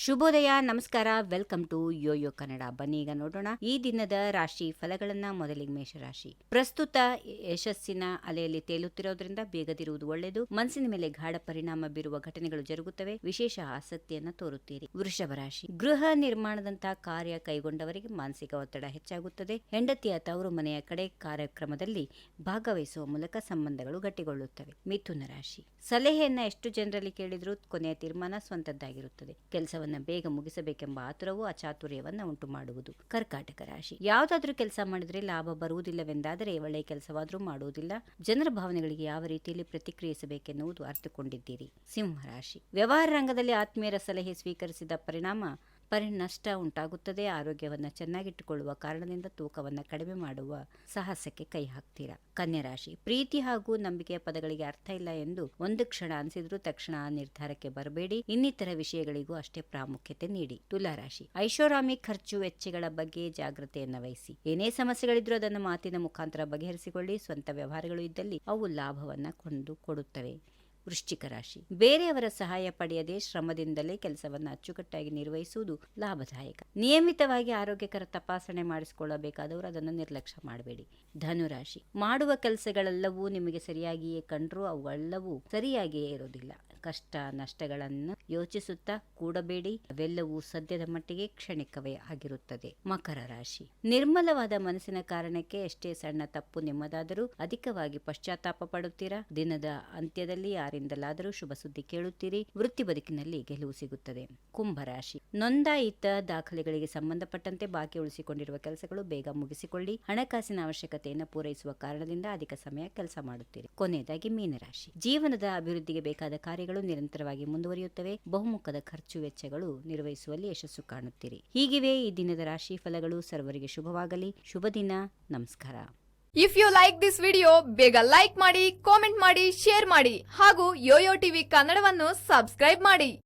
ಶುಭೋದಯ, ನಮಸ್ಕಾರ. Welcome to YoYo Kannada. ಬನ್ನಿ ಈಗ ನೋಡೋಣ ಈ ದಿನದ ರಾಶಿ ಫಲಗಳನ್ನ. ಮೊದಲಿಗೆ ಮೇಷರಾಶಿ. ಪ್ರಸ್ತುತ ಯಶಸ್ಸಿನ ಅಲೆಯಲ್ಲಿ ತೇಲುತ್ತಿರೋದ್ರಿಂದ ಬೇಗದಿರುವುದು ಒಳ್ಳೆಯದು. ಮನಸ್ಸಿನ ಮೇಲೆ ಗಾಢ ಪರಿಣಾಮ ಬೀರುವ ಘಟನೆಗಳು ಜರುಗುತ್ತವೆ. ವಿಶೇಷ ಆಸಕ್ತಿಯನ್ನ ತೋರುತ್ತೀರಿ. ವೃಷಭ ರಾಶಿ. ಗೃಹ ನಿರ್ಮಾಣದಂತಹ ಕಾರ್ಯ ಕೈಗೊಂಡವರಿಗೆ ಮಾನಸಿಕ ಒತ್ತಡ ಹೆಚ್ಚಾಗುತ್ತದೆ. ಹೆಂಡತಿಯ ತವರು ಮನೆಯ ಕಡೆ ಕಾರ್ಯಕ್ರಮದಲ್ಲಿ ಭಾಗವಹಿಸುವ ಮೂಲಕ ಸಂಬಂಧಗಳು ಗಟ್ಟಿಗೊಳ್ಳುತ್ತವೆ. ಮಿಥುನ ರಾಶಿ. ಸಲಹೆಯನ್ನ ಎಷ್ಟು ಜನರಲ್ಲಿ ಕೇಳಿದ್ರೂ ಕೊನೆಯ ತೀರ್ಮಾನ ಸ್ವಂತದ್ದಾಗಿರುತ್ತದೆ. ಕೆಲಸವನ್ನ ಬೇಗ ಮುಗಿಸಬೇಕೆಂಬ ಆತುರವು ಅಚಾತುರ್ಯವನ್ನ ಉಂಟು ಮಾಡುವುದು. ಕರ್ಕಾಟಕ ರಾಶಿ. ಯಾವುದಾದ್ರೂ ಕೆಲಸ ಮಾಡಿದ್ರೆ ಲಾಭ ಬರುವುದಿಲ್ಲವೆಂದಾದರೆ ಒಳ್ಳೆಯ ಕೆಲಸವಾದ್ರೂ ಮಾಡುವುದಿಲ್ಲ. ಜನರ ಭಾವನೆಗಳಿಗೆ ಯಾವ ರೀತಿಯಲ್ಲಿ ಪ್ರತಿಕ್ರಿಯಿಸಬೇಕೆನ್ನುವುದು ಅರ್ಥಕೊಂಡಿದ್ದೀರಿ. ಸಿಂಹರಾಶಿ. ವ್ಯವಹಾರ ರಂಗದಲ್ಲಿ ಆತ್ಮೀಯರ ಸಲಹೆ ಸ್ವೀಕರಿಸಿದ ಪರಿಣಾಮ ನಷ್ಟ ಉಂಟಾಗುತ್ತದೆ. ಆರೋಗ್ಯವನ್ನು ಚೆನ್ನಾಗಿಟ್ಟುಕೊಳ್ಳುವ ಕಾರಣದಿಂದ ತೂಕವನ್ನು ಕಡಿಮೆ ಮಾಡುವ ಸಾಹಸಕ್ಕೆ ಕೈ ಹಾಕ್ತೀರಾ. ಕನ್ಯಾ ರಾಶಿ. ಪ್ರೀತಿ ಹಾಗೂ ನಂಬಿಕೆಯ ಪದಗಳಿಗೆ ಅರ್ಥ ಇಲ್ಲ ಎಂದು ಒಂದು ಕ್ಷಣ ಅನಿಸಿದ್ರೂ ತಕ್ಷಣ ಆ ನಿರ್ಧಾರಕ್ಕೆ ಬರಬೇಡಿ. ಇನ್ನಿತರ ವಿಷಯಗಳಿಗೂ ಅಷ್ಟೇ ಪ್ರಾಮುಖ್ಯತೆ ನೀಡಿ. ತುಲಾ ರಾಶಿ. ಐಷಾರಾಮಿ ಖರ್ಚು ವೆಚ್ಚಗಳ ಬಗ್ಗೆ ಜಾಗೃತೆಯನ್ನು ವಹಿಸಿ. ಏನೇ ಸಮಸ್ಯೆಗಳಿದ್ರೂ ಅದನ್ನು ಮಾತಿನ ಮುಖಾಂತರ ಬಗೆಹರಿಸಿಕೊಳ್ಳಿ. ಸ್ವಂತ ವ್ಯವಹಾರಗಳು ಇದ್ದಲ್ಲಿ ಅವು ಲಾಭವನ್ನ ಕೊಡುತ್ತವೆ. ವೃಶ್ಚಿಕ ರಾಶಿ. ಬೇರೆಯವರ ಸಹಾಯ ಪಡೆಯದೆ ಶ್ರಮದಿಂದಲೇ ಕೆಲಸವನ್ನು ಅಚ್ಚುಕಟ್ಟಾಗಿ ನಿರ್ವಹಿಸುವುದು ಲಾಭದಾಯಕ. ನಿಯಮಿತವಾಗಿ ಆರೋಗ್ಯಕರ ತಪಾಸಣೆ ಮಾಡಿಸಿಕೊಳ್ಳಬೇಕಾದವರು ಅದನ್ನು ನಿರ್ಲಕ್ಷ್ಯ ಮಾಡಬೇಡಿ. ಧನುರಾಶಿ. ಮಾಡುವ ಕೆಲಸಗಳೆಲ್ಲವೂ ನಿಮಗೆ ಸರಿಯಾಗಿಯೇ ಕಂಡ್ರೂ ಅವೆಲ್ಲವೂ ಸರಿಯಾಗಿಯೇ ಇರೋದಿಲ್ಲ. ಕಷ್ಟ ನಷ್ಟಗಳನ್ನು ಯೋಚಿಸುತ್ತಾ ಕೂಡಬೇಡಿ. ಅವೆಲ್ಲವೂ ಸದ್ಯದ ಮಟ್ಟಿಗೆ ಕ್ಷಣಿಕವೇ ಆಗಿರುತ್ತದೆ. ಮಕರ ರಾಶಿ. ನಿರ್ಮಲವಾದ ಮನಸ್ಸಿನ ಕಾರಣಕ್ಕೆ ಎಷ್ಟೇ ಸಣ್ಣ ತಪ್ಪು ನಿಮ್ಮದಾದರೂ ಅಧಿಕವಾಗಿ ಪಶ್ಚಾತ್ತಾಪ ಪಡುತ್ತೀರಾ. ದಿನದ ಅಂತ್ಯದಲ್ಲಿ ಯಾರಿಂದಲಾದರೂ ಶುಭ ಸುದ್ದಿ ಕೇಳುತ್ತೀರಿ. ವೃತ್ತಿ ಬದುಕಿನಲ್ಲಿ ಗೆಲುವು ಸಿಗುತ್ತದೆ. ಕುಂಭರಾಶಿ. ನೋಂದಾಯಿತ ದಾಖಲೆಗಳಿಗೆ ಸಂಬಂಧಪಟ್ಟಂತೆ ಬಾಕಿ ಉಳಿಸಿಕೊಂಡಿರುವ ಕೆಲಸಗಳು ಬೇಗ ಮುಗಿಸಿಕೊಳ್ಳಿ. ಹಣಕಾಸಿನ ಅವಶ್ಯಕತೆಯನ್ನು ಪೂರೈಸುವ ಕಾರಣದಿಂದ ಅಧಿಕ ಸಮಯ ಕೆಲಸ ಮಾಡುತ್ತೀರಿ. ಕೊನೆಯದಾಗಿ ಮೀನರಾಶಿ. ಜೀವನದ ಅಭಿವೃದ್ಧಿಗೆ ಬೇಕಾದ ಕಾರ್ಯಗಳು ನಿರಂತರವಾಗಿ ಮುಂದುವರಿಯುತ್ತವೆ. ಬಹುಮುಖದ ಖರ್ಚು ವೆಚ್ಚಗಳು ನಿರ್ವಹಿಸುವಲ್ಲಿ ಯಶಸ್ಸು ಕಾಣುತ್ತೀರಿ. ಹೀಗಿವೆ ಈ ದಿನದ ರಾಶಿ ಫಲಗಳು. ಸರ್ವರಿಗೆ ಶುಭವಾಗಲಿ. ಶುಭ ದಿನ. ನಮಸ್ಕಾರ. If you like this video, ಬೇಗ ಲೈಕ್ ಮಾಡಿ, ಕಾಮೆಂಟ್ ಮಾಡಿ, ಶೇರ್ ಮಾಡಿ ಹಾಗೂ ಯೋಯೋ ಟಿವಿ ಕನ್ನಡವನ್ನು ಸಬ್ಸ್ಕ್ರೈಬ್ ಮಾಡಿ.